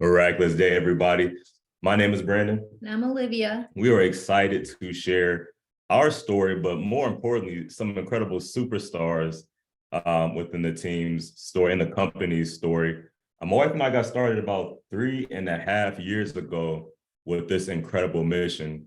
Miraculous day, everybody. My name is Brandon. And I'm Olivia. We are excited to share our story, but more importantly, some incredible superstars within the team's story and the company's story. My wife and I got started about 3.5 years ago with this incredible mission.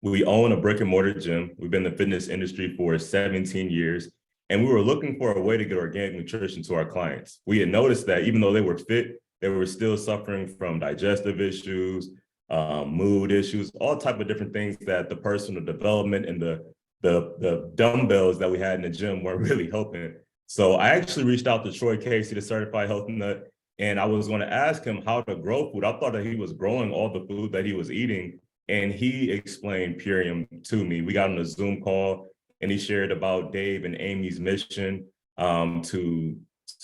We own a brick and mortar gym. We've been in the fitness industry for 17 years, and we were looking for a way to get organic nutrition to our clients. We had noticed that even though they were fit, they were still suffering from digestive issues, mood issues, all type of different things that the personal development and the dumbbells that we had in the gym weren't really helping. So I actually reached out to Troy Casey, the certified health nut, and I was going to ask him how to grow food. I thought that he was growing all the food that he was eating, and he explained Purium to me. We got on a Zoom call, and he shared about Dave and Amy's mission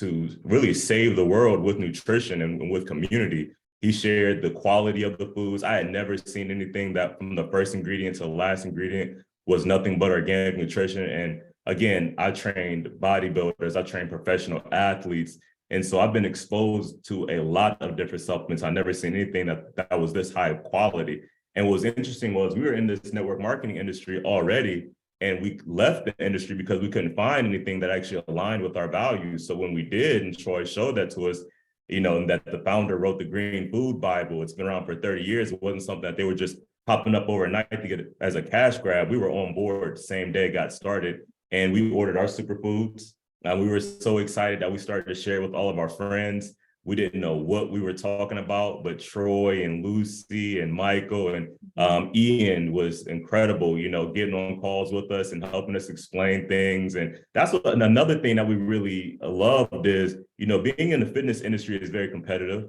to really save the world with nutrition and with community. He shared the quality of the foods. I had never seen anything that from the first ingredient to the last ingredient was nothing but organic nutrition. And again, I trained bodybuilders, I trained professional athletes. And so I've been exposed to a lot of different supplements. I've never seen anything that was this high quality. And what was interesting was we were in this network marketing industry already, and we left the industry because we couldn't find anything that actually aligned with our values. So when we did, and Troy showed that to us, and that the founder wrote the Green Food Bible. It's been around for 30 years. It wasn't something that they were just popping up overnight to get it as a cash grab. We were on board the same day, got started, and we ordered our superfoods. We were so excited that we started to share with all of our friends. We didn't know what we were talking about, but Troy and Lucy and Michael and Ian was incredible, getting on calls with us and helping us explain things. And that's another thing that we really loved is, being in the fitness industry is very competitive.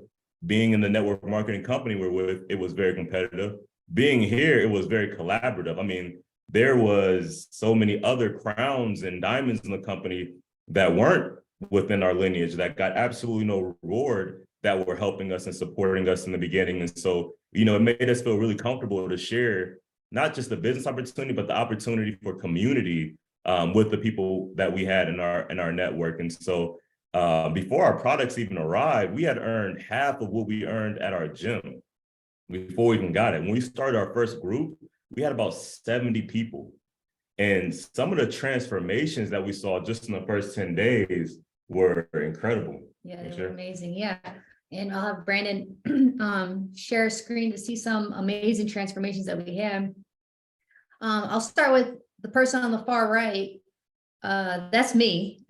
Being in the network marketing company we're with, it was very competitive. Being here, it was very collaborative. I mean, there was so many other crowns and diamonds in the company that weren't within our lineage that got absolutely no reward that were helping us and supporting us in the beginning. And so, it made us feel really comfortable to share not just the business opportunity, but the opportunity for community with the people that we had in our network. And so before our products even arrived, we had earned half of what we earned at our gym before we even got it. When we started our first group, we had about 70 people. And some of the transformations that we saw just in the first 10 days were incredible. Yeah, they were amazing. Yeah. And I'll have Brandon share a screen to see some amazing transformations that we had. I'll start with the person on the far right. That's me.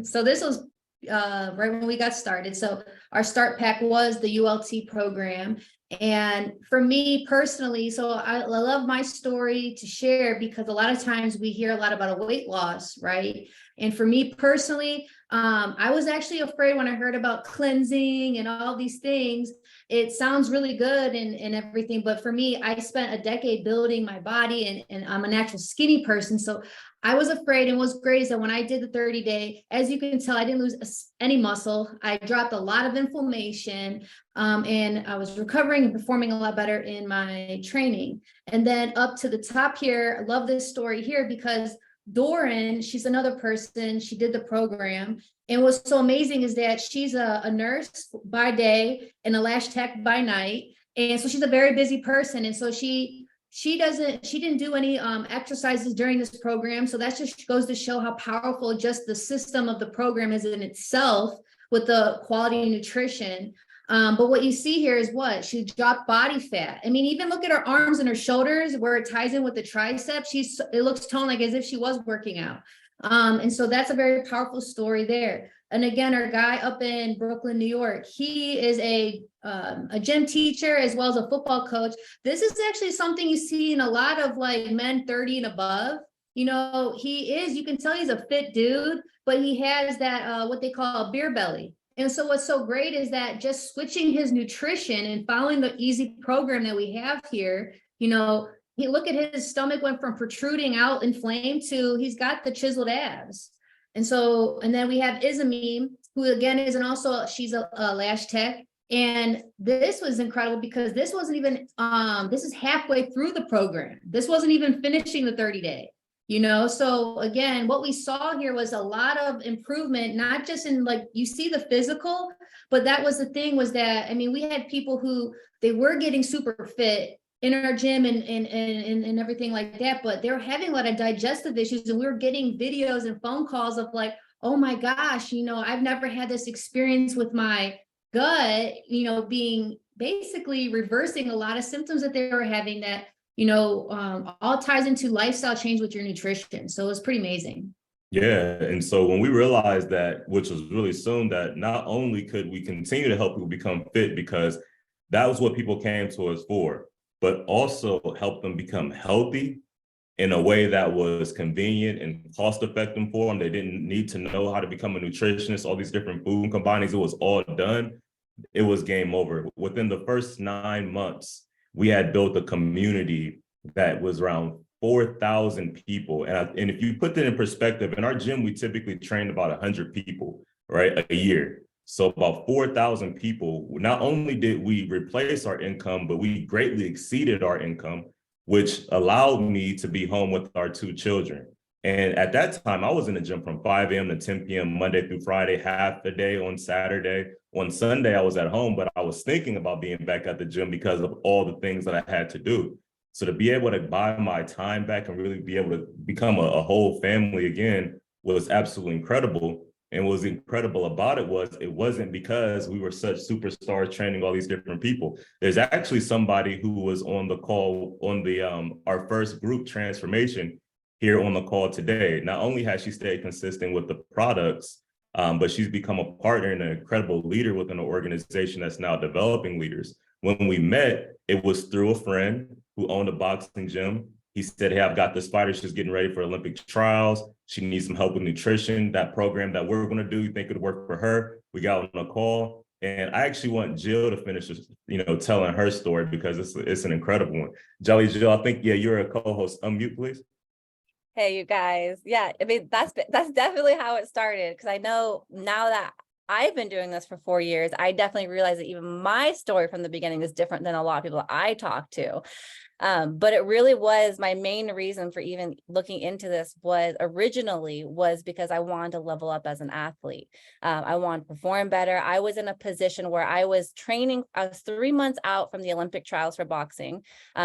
So this was right when we got started. So our start pack was the ULT program. And for me personally, so I love my story to share because a lot of times we hear a lot about a weight loss, right? And for me personally, I was actually afraid when I heard about cleansing and all these things. It sounds really good and everything, but for me, I spent a decade building my body and I'm a natural skinny person. So I was afraid, and what's great is that when I did the 30-day, as you can tell, I didn't lose any muscle. I dropped a lot of inflammation and I was recovering and performing a lot better in my training. And then up to the top here, I love this story here because Doran, she's another person, she did the program. And what's so amazing is that she's a nurse by day and a lash tech by night. And so she's a very busy person. And so she didn't do any exercises during this program. So that just goes to show how powerful just the system of the program is in itself with the quality nutrition. But what you see here is what? She dropped body fat. I mean, even look at her arms and her shoulders where it ties in with the triceps. It looks toned like as if she was working out. And so that's a very powerful story there. And again, our guy up in Brooklyn, New York, he is a gym teacher as well as a football coach. This is actually something you see in a lot of like men 30 and above. You can tell he's a fit dude, but he has that, what they call a beer belly. And so what's so great is that just switching his nutrition and following the easy program that we have here, look at his stomach went from protruding out inflamed to he's got the chiseled abs. And then we have Izamine, who again she's a lash tech. And this was incredible because this wasn't even, this is halfway through the program. This wasn't even finishing the 30-day. So again, what we saw here was a lot of improvement, not just in like, you see the physical, but that was the thing, was that, I mean, we had people who they were getting super fit in our gym and everything like that, but they were having a lot of digestive issues, and we were getting videos and phone calls of like, oh my gosh, I've never had this experience with my gut, being basically reversing a lot of symptoms that they were having, that all ties into lifestyle change with your nutrition. So it was pretty amazing. Yeah. And so when we realized that, which was really soon, that not only could we continue to help people become fit, because that was what people came to us for, but also help them become healthy in a way that was convenient and cost effective for them. They didn't need to know how to become a nutritionist, all these different food combinings. It was all done. It was game over. Within the first 9 months, we had built a community that was around 4,000 people. And if you put that in perspective, in our gym, we typically train about 100 people, right, a year. So about 4,000 people. Not only did we replace our income, but we greatly exceeded our income, which allowed me to be home with our 2 children. And at that time, I was in the gym from 5 a.m. to 10 p.m. Monday through Friday, half the day on Saturday. On Sunday, I was at home, but I was thinking about being back at the gym because of all the things that I had to do. So to be able to buy my time back and really be able to become a whole family again was absolutely incredible. And what was incredible about it was, it wasn't because we were such superstars training all these different people. There's actually somebody who was on the call on the our first group transformation here on the call today. Not only has she stayed consistent with the products, but she's become a partner and an incredible leader within an organization that's now developing leaders. When we met, it was through a friend who owned a boxing gym. He said, hey, I've got this fighter. She's getting ready for Olympic trials. She needs some help with nutrition. That program that we're going to do, you think it would work for her? We got on a call. And I actually want Jill to finish, telling her story, because it's an incredible one. Jelly Jill, I think, yeah, you're a co-host. Unmute, please. Hey, you guys. Yeah, I mean, that's definitely how it started. Because I know now that I've been doing this for 4 years, I definitely realize that even my story from the beginning is different than a lot of people I talk to. But it really was, my main reason for even looking into this was because I wanted to level up as an athlete. I wanted to perform better. I was in a position where I was training. I was 3 months out from the Olympic trials for boxing,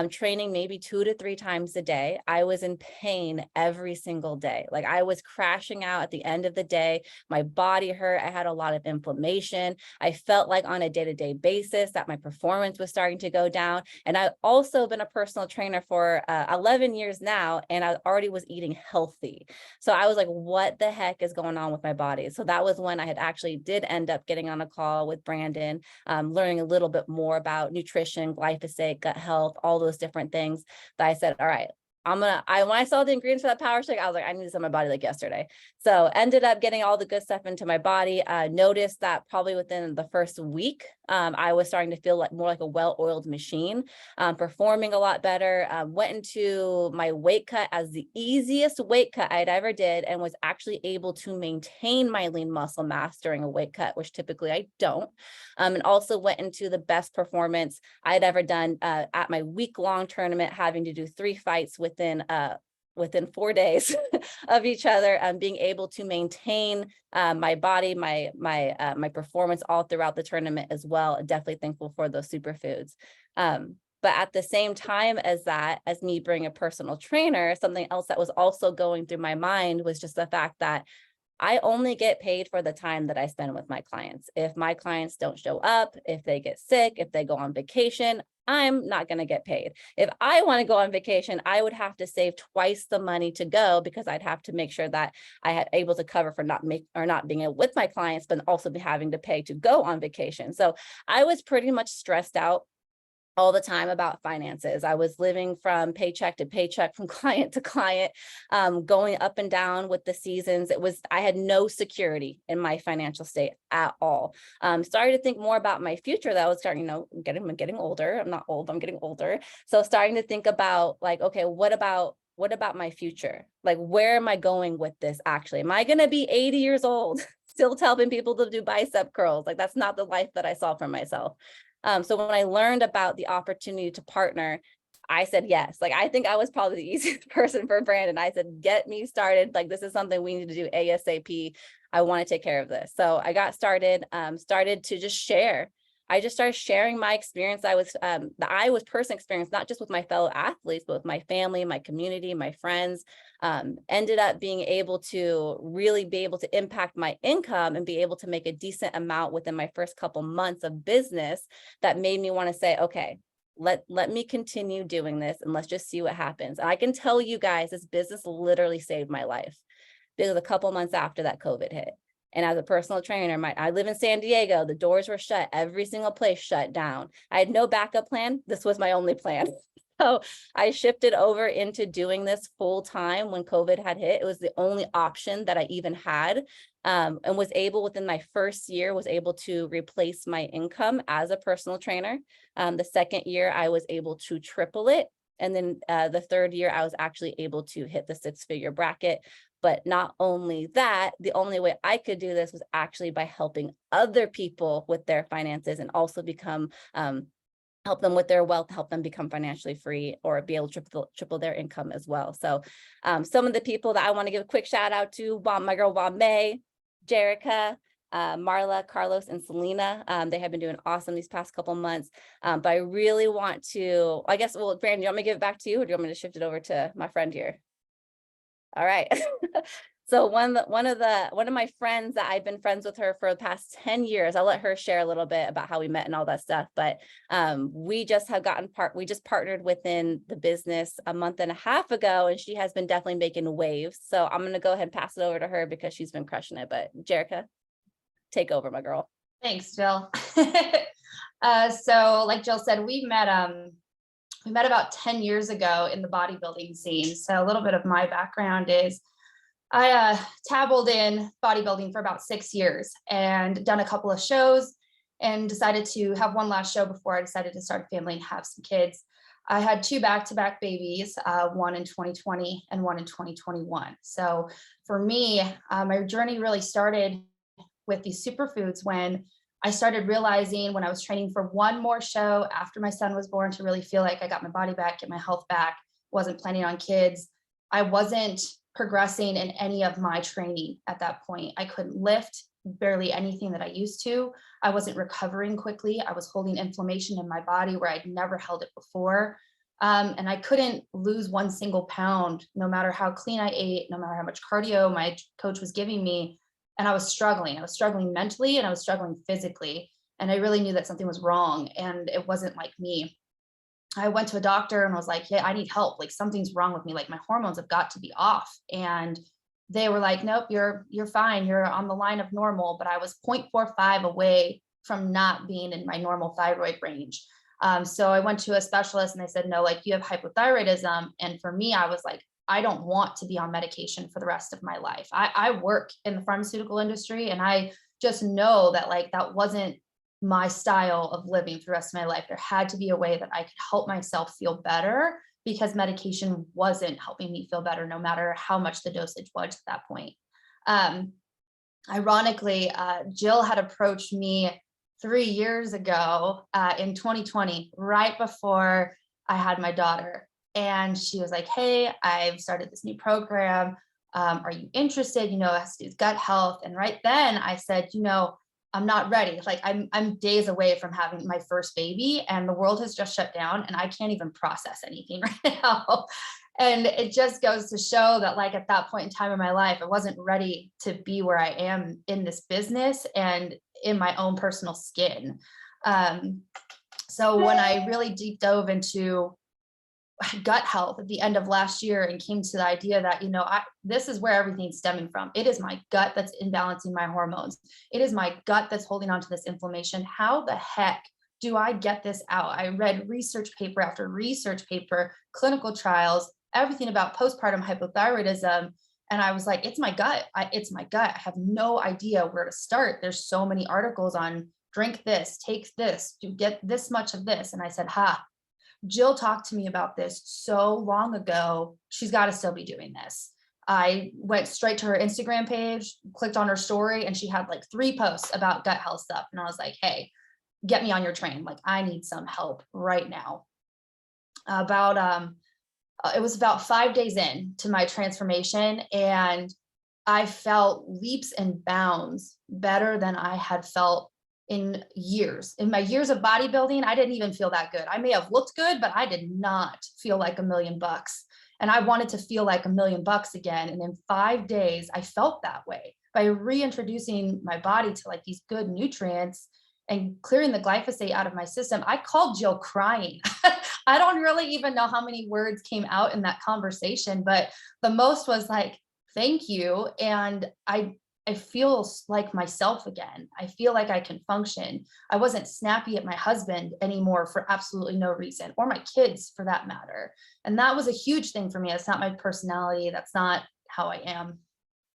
training maybe 2 to 3 times a day. I was in pain every single day. Like, I was crashing out at the end of the day. My body hurt. I had a lot of inflammation. I felt like on a day-to-day basis that my performance was starting to go down. And I've also been a personal trainer for 11 years now, and I already was eating healthy. So I was like, what the heck is going on with my body? So that was when I had actually did end up getting on a call with Brandon, learning a little bit more about nutrition, glyphosate, gut health, all those different things, that I said, all right, when I saw the ingredients for that power shake, I was like, I need this in my body like yesterday. So ended up getting all the good stuff into my body. Noticed that probably within the first week, I was starting to feel like more like a well-oiled machine, performing a lot better. Went into my weight cut as the easiest weight cut I'd ever did, and was actually able to maintain my lean muscle mass during a weight cut, which typically I don't. And also went into the best performance I had ever done at my week-long tournament, having to do 3 fights within 4 days of each other, being able to maintain my body, my performance all throughout the tournament as well. Definitely thankful for those superfoods. But at the same time as me being a personal trainer, something else that was also going through my mind was just the fact that I only get paid for the time that I spend with my clients. If my clients don't show up, if they get sick, if they go on vacation, I'm not going to get paid. If I want to go on vacation, I would have to save twice the money to go, because I'd have to make sure that I had able to cover for not being with my clients, but also be having to pay to go on vacation. So I was pretty much stressed out all the time about finances. I was living from paycheck to paycheck, from client to client, going up and down with the seasons. I had no security in my financial state at all. Started to think more about my future. That was starting, getting older. I'm not old, I'm getting older. So starting to think about like, okay, what about my future? Like, where am I going with this actually? Am I going to be 80 years old, still telling people to do bicep curls? Like, that's not the life that I saw for myself. So when I learned about the opportunity to partner, I said yes. Like, I think I was probably the easiest person for Brandon. I said, get me started. Like, this is something we need to do ASAP. I want to take care of this. So I got started, started to just share. I just started sharing my experience. The I was person experience, not just with my fellow athletes, but with my family, my community, my friends. Ended up being able to really be able to impact my income and be able to make a decent amount within my first couple months of business. That made me want to say, okay, let me continue doing this and let's just see what happens. And I can tell you guys, this business literally saved my life, because a couple months after that COVID hit. And as a personal trainer, I live in San Diego, the doors were shut, every single place shut down. I had no backup plan. This was my only plan. So I shifted over into doing this full time when COVID had hit. It was the only option that I even had, and was able, within my first year, was able to replace my income as a personal trainer. The second year I was able to triple it. And then the third year I was actually able to hit the 6-figure bracket. But not only that, the only way I could do this was actually by helping other people with their finances, and also help them with their wealth, help them become financially free, or be able to triple their income as well. So some of the people that I want to give a quick shout out to, my girl Bombay, Jerica, Marla, Carlos, and Selena. They have been doing awesome these past couple months. But I really want to, I guess, well, Brandon, do you want me to give it back to you, or do you want me to shift it over to my friend here? All right. So one of my friends that I've been friends with her for the past 10 years, I'll let her share a little bit about how we met and all that stuff. But we just partnered within the business a month and a half ago, and she has been definitely making waves. So I'm going to go ahead and pass it over to her because she's been crushing it. But Jerica, take over, my girl. Thanks, Jill. So like Jill said, we met about 10 years ago in the bodybuilding scene. So a little bit of my background is I dabbled in bodybuilding for about 6 years and done a couple of shows, and decided to have one last show before I decided to start a family and have some kids. I had 2 back-to-back babies, one in 2020 and one in 2021. So for me, my journey really started with these superfoods when I started realizing, when I was training for one more show after my son was born, to really feel like I got my body back, get my health back, wasn't planning on kids. I wasn't progressing in any of my training at that point. I couldn't lift barely anything that I used to. I wasn't recovering quickly. I was holding inflammation in my body where I'd never held it before. And I couldn't lose 1 single pound, no matter how clean I ate, no matter how much cardio my coach was giving me. And I was struggling mentally, and I was struggling physically. And I really knew that something was wrong, and it wasn't like me. I went to a doctor and was like, yeah, I need help. Like, something's wrong with me. Like, my hormones have got to be off. And they were like, nope, you're fine. You're on the line of normal. But I was 0.45 away from not being in my normal thyroid range. So I went to a specialist, and they said, no, like, you have hypothyroidism. And for me, I was like, I don't want to be on medication for the rest of my life. I work in the pharmaceutical industry, and I just know that, like, that wasn't my style of living for the rest of my life. There had to be a way that I could help myself feel better, because medication wasn't helping me feel better, no matter how much the dosage was at that point. Ironically, Jill had approached me 3 years ago in 2020, right before I had my daughter. And she was like, hey, I've started this new program. Are you interested? You know, it has to do with gut health. And right then I said, you know, I'm not ready. Like, I'm days away from having my first baby, and the world has just shut down, and I can't even process anything right now. And it just goes to show that, like, at that point in time in my life, I wasn't ready to be where I am in this business and in my own personal skin. So when I really deep dove into gut health at the end of last year and came to the idea that, you know, this is where everything's stemming from. It is my gut that's imbalancing my hormones. It is my gut that's holding on to this inflammation. How the heck do I get this out? I read research paper after research paper, clinical trials, everything about postpartum hypothyroidism. And I was like, it's my gut. It's my gut. I have no idea where to start. There's so many articles on drink this, take this, to get this much of this. And I said, Jill talked to me about this so long ago. She's got to still be doing this. I went straight to her Instagram page, clicked on her story, and she had like 3 posts about gut health stuff. And I was like, hey, get me on your train. Like, I need some help right now. about it was about 5 days in to my transformation, and I felt leaps and bounds better than I had felt in years. In my years of bodybuilding, I didn't even feel that good. I may have looked good, but I did not feel like $1,000,000. And I wanted to feel like $1,000,000 again. And in 5 days, I felt that way by reintroducing my body to like these good nutrients and clearing the glyphosate out of my system. I called Jill crying. I don't really even know how many words came out in that conversation, but the most was like, thank you. And I feel like myself again. I feel like I can function. I wasn't snappy at my husband anymore for absolutely no reason, or my kids for that matter. And that was a huge thing for me. It's not my personality. That's not how I am.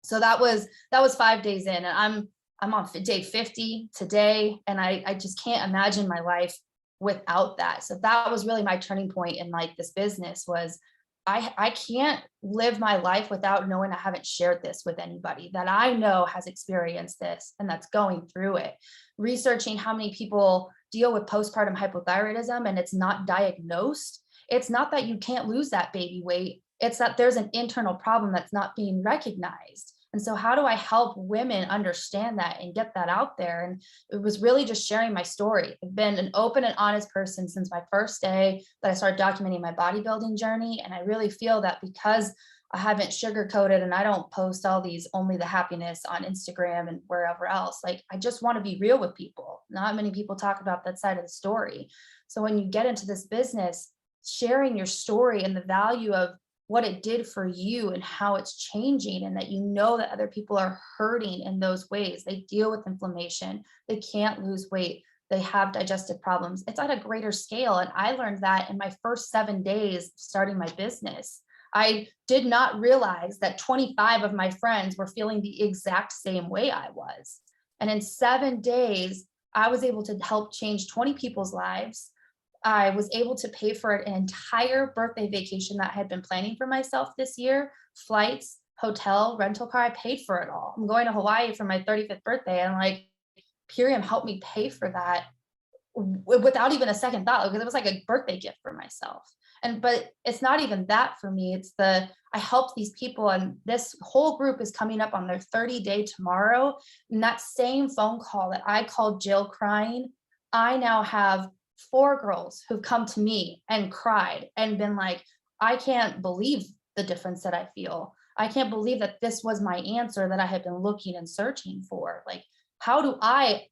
So that was 5 days in, and I'm on day 50 today, and I just can't imagine my life without that. So that was really my turning point in like this business was I can't live my life without knowing I haven't shared this with anybody that I know has experienced this and that's going through it. Researching how many people deal with postpartum hypothyroidism and it's not diagnosed. It's not that you can't lose that baby weight. It's that there's an internal problem that's not being recognized. And so how do I help women understand that and get that out there? And it was really just sharing my story. I've been an open and honest person since my first day that I started documenting my bodybuilding journey. And I really feel that because I haven't sugarcoated and I don't post all these only the happiness on Instagram and wherever else, like I just want to be real with people. Not many people talk about that side of the story. So when you get into this business, sharing your story and the value of what it did for you and how it's changing, and that you know that other people are hurting in those ways. They deal with inflammation, they can't lose weight, they have digestive problems. It's at a greater scale. And I learned that in my first 7 days starting my business. I did not realize that 25 of my friends were feeling the exact same way I was. And in 7 days, I was able to help change 20 people's lives. I was able to pay for an entire birthday vacation that I had been planning for myself this year, flights, hotel, rental car. I paid for it all. I'm going to Hawaii for my 35th birthday. And like, Purium helped me pay for that without even a second thought, because it was like a birthday gift for myself. But it's not even that for me. It's I helped these people, and this whole group is coming up on their 30-day tomorrow. And that same phone call that I called Jill crying, I now have 4 girls who've come to me and cried and been like, I can't believe the difference that I feel. I can't believe that this was my answer that I had been looking and searching for. Like, how do I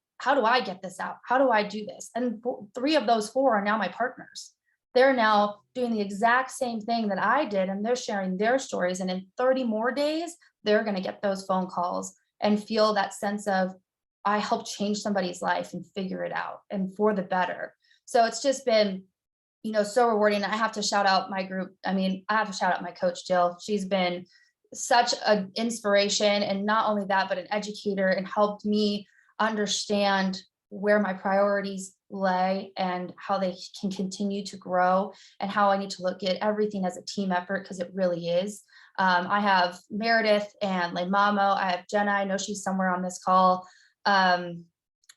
get this out? How do I do this? And 3 of those 4 are now my partners. They're now doing the exact same thing that I did, and they're sharing their stories. And in 30 more days, they're going to get those phone calls and feel that sense of, I helped change somebody's life and figure it out and for the better. So it's just been, so rewarding. I have to shout out my group. I mean, I have to shout out my coach, Jill. She's been such an inspiration, and not only that, but an educator, and helped me understand where my priorities lay and how they can continue to grow, and how I need to look at everything as a team effort, because it really is. I have Meredith and Mamo. I have Jenna. I know she's somewhere on this call. I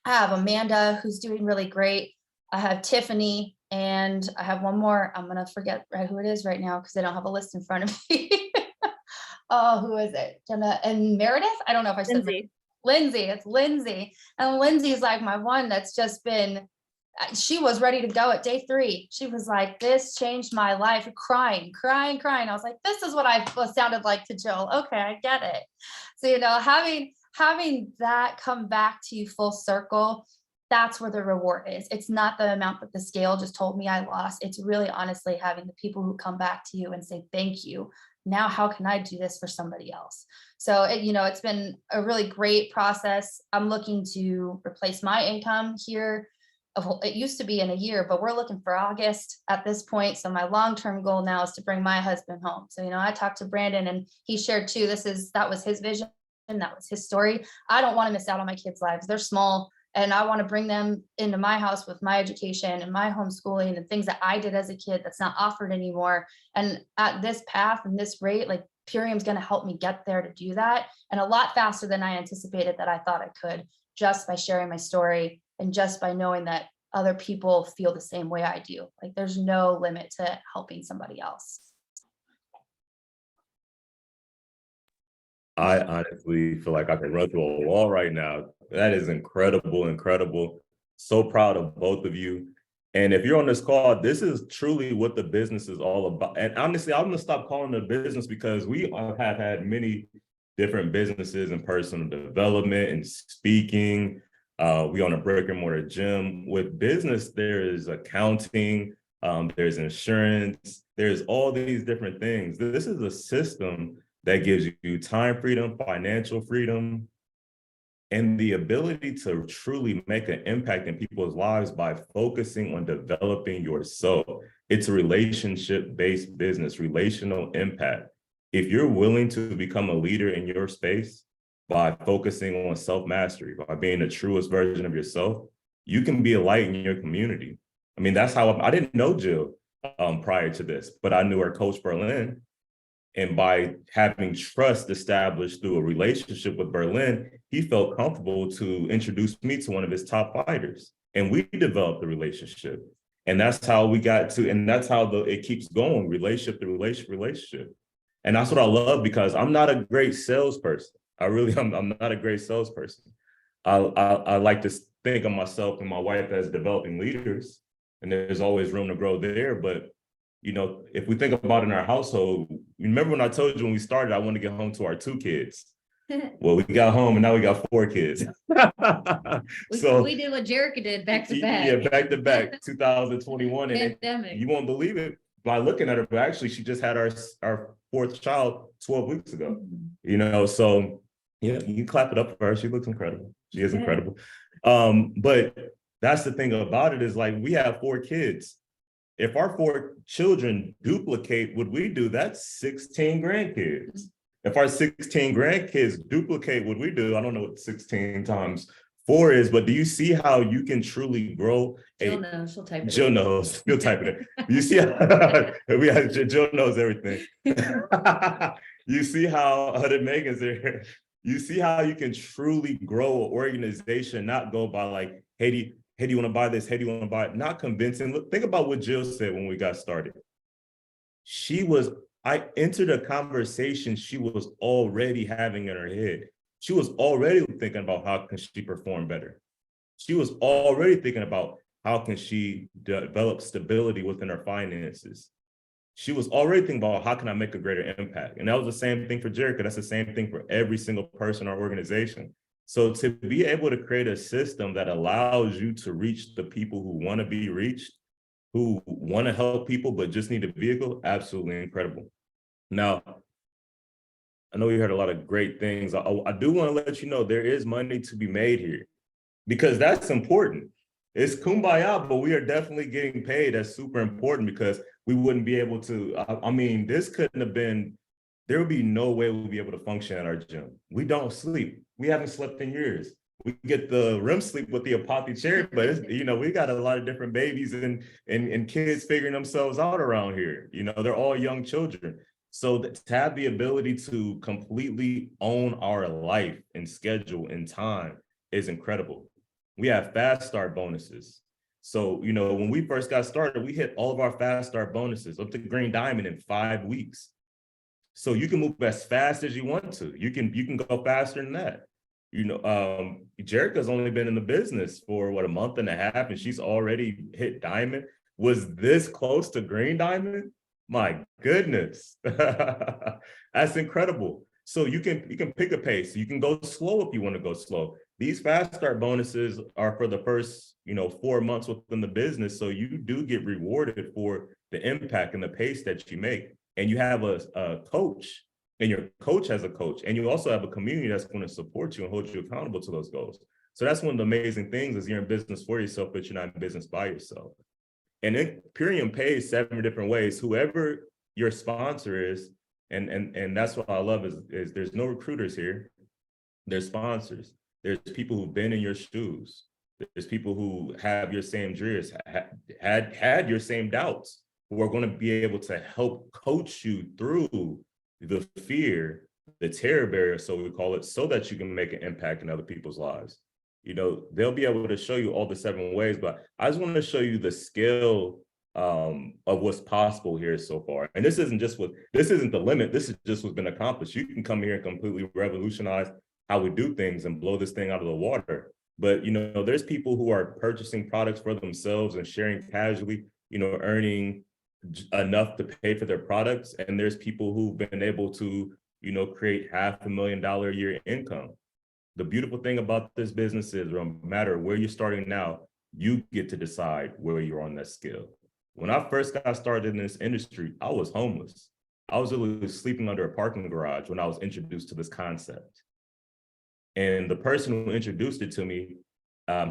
have Amanda, who's doing really great. I have Tiffany, and I have one more. I'm going to forget who it is right now because I don't have a list in front of me. Oh, who is it? Jenna and Meredith? I don't know if I said Lindsay. It's Lindsay. And Lindsay's like my one that's just been, she was ready to go at day 3. She was like, this changed my life, crying. I was like, this is what I sounded like to Jill. Okay, I get it. So, having that come back to you full circle, that's where the reward is. It's not the amount that the scale just told me I lost. It's really honestly having the people who come back to you and say, thank you. Now, how can I do this for somebody else? So, it's been a really great process. I'm looking to replace my income here. It used to be in a year, but we're looking for August at this point. So my long-term goal now is to bring my husband home. So, I talked to Brandon, and he shared too, that was his vision, and that was his story. I don't want to miss out on my kids' lives. They're small, and I want to bring them into my house with my education and my homeschooling and things that I did as a kid that's not offered anymore. And at this path and this rate, like, Purium's going to help me get there to do that, and a lot faster than I anticipated that I thought I could, just by sharing my story and just by knowing that other people feel the same way I do. Like there's no limit to helping somebody else. I honestly feel like I can run through a wall right now. That is incredible, incredible. So proud of both of you. And if you're on this call, this is truly what the business is all about. And honestly, I'm gonna stop calling it a business because we have had many different businesses in personal development and speaking. We own a brick and mortar gym. With business, there is accounting, there's insurance, there's all these different things. This is a system that gives you time freedom, financial freedom, and the ability to truly make an impact in people's lives by focusing on developing yourself. It's a relationship-based business, relational impact. If you're willing to become a leader in your space by focusing on self-mastery, by being the truest version of yourself, you can be a light in your community. I mean, that's how I didn't know Jill prior to this, but I knew her coach Berlin. And by having trust established through a relationship with Berlin, he felt comfortable to introduce me to one of his top fighters. And we developed a relationship. And that's how we got to, and that's how it keeps going, relationship to relationship. And that's what I love, because I'm not a great salesperson. I'm not a great salesperson. I like to think of myself and my wife as developing leaders, and there's always room to grow there. But if we think about in our household, remember when I told you when we started, I wanted to get home to our 2 kids. Well, we got home and now we got 4 kids. So we did what Jerica did back to back. Yeah, back to back, 2021. And Pandemic. you won't believe it by looking at her, but actually she just had our 4th child 12 weeks ago. So yeah, you can clap it up for her. She looks incredible. She is incredible. But that's the thing about it, is like, we have 4 kids. If our 4 children duplicate what we do, that's 16 grandkids. If our 16 grandkids duplicate what we do, I don't know what 16 times 4 is, but do you see how you can truly grow? Jill knows, she'll type it. Jill knows, you'll type it in. You see how Jill knows everything. You see how Megan's there. You see how you can truly grow an organization, not go by like, hey, do you want to buy this? Hey, do you want to buy it? Not convincing. Look, think about what Jill said when we got started. I entered a conversation she was already having in her head. She was already thinking about how can she perform better. She was already thinking about how can she develop stability within her finances. She was already thinking about how can I make a greater impact. And that was the same thing for Jerica. That's the same thing for every single person in our organization. So to be able to create a system that allows you to reach the people who want to be reached, who want to help people, but just need a vehicle, absolutely incredible. Now, I know you heard a lot of great things. I do want to let you know there is money to be made here, because that's important. It's kumbaya, but we are definitely getting paid. That's super important, because we wouldn't be able to, this couldn't have been, there would be no way we'll be able to function at our gym. We don't sleep. We haven't slept in years. We get the REM sleep with the apothecary, but it's, we got a lot of different babies and kids figuring themselves out around here. They're all young children. So to have the ability to completely own our life and schedule and time is incredible. We have fast start bonuses. So, when we first got started, we hit all of our fast start bonuses up to Green Diamond in 5 weeks. So you can move as fast as you want to. You can go faster than that. Jerica's only been in the business for a month and a half, and she's already hit Diamond. Was this close to Green Diamond? My goodness. That's incredible. So you can pick a pace. You can go slow if you want to go slow. These fast start bonuses are for the first, 4 months within the business. So you do get rewarded for the impact and the pace that you make. And you have a coach, and your coach has a coach, and you also have a community that's going to support you and hold you accountable to those goals. So that's one of the amazing things, is you're in business for yourself, but you're not in business by yourself. And Imperium pays 7 different ways. Whoever your sponsor is, and that's what I love is there's no recruiters here. There's sponsors. There's people who've been in your shoes. There's people who have your same dreams, had your same doubts, who are going to be able to help coach you through the fear, the terror barrier, so we call it, so that you can make an impact in other people's lives. they'll be able to show you all the 7 ways, but I just want to show you the scale of what's possible here so far. And this isn't the limit. This is just what's been accomplished. You can come here and completely revolutionize how we do things and blow this thing out of the water. But, there's people who are purchasing products for themselves and sharing casually, earning enough to pay for their products. And there's people who've been able to, create $500,000 a year income. The beautiful thing about this business is no matter where you're starting now, you get to decide where you're on that scale. When I first got started in this industry, I was homeless. I was literally sleeping under a parking garage when I was introduced to this concept. And the person who introduced it to me,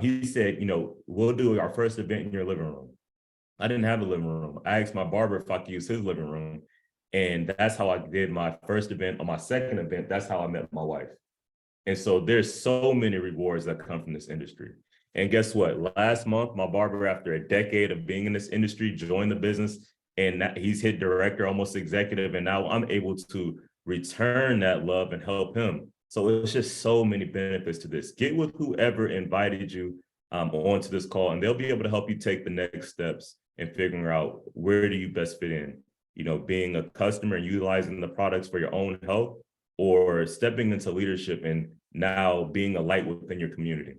he said, we'll do our first event in your living room. I didn't have a living room. I asked my barber if I could use his living room. And that's how I did my first event. On my second event, that's how I met my wife. And so there's so many rewards that come from this industry. And guess what? Last month, my barber, after a decade of being in this industry, joined the business, and he's hit director, almost executive. And now I'm able to return that love and help him. So it's just so many benefits to this. Get with whoever invited you onto this call, and they'll be able to help you take the next steps in figuring out where do you best fit in, being a customer and utilizing the products for your own health, or stepping into leadership and now being a light within your community.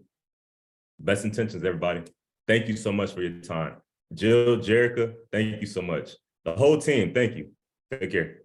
Best intentions, everybody. Thank you so much for your time. Jill, Jerica, thank you so much. The whole team, thank you. Take care.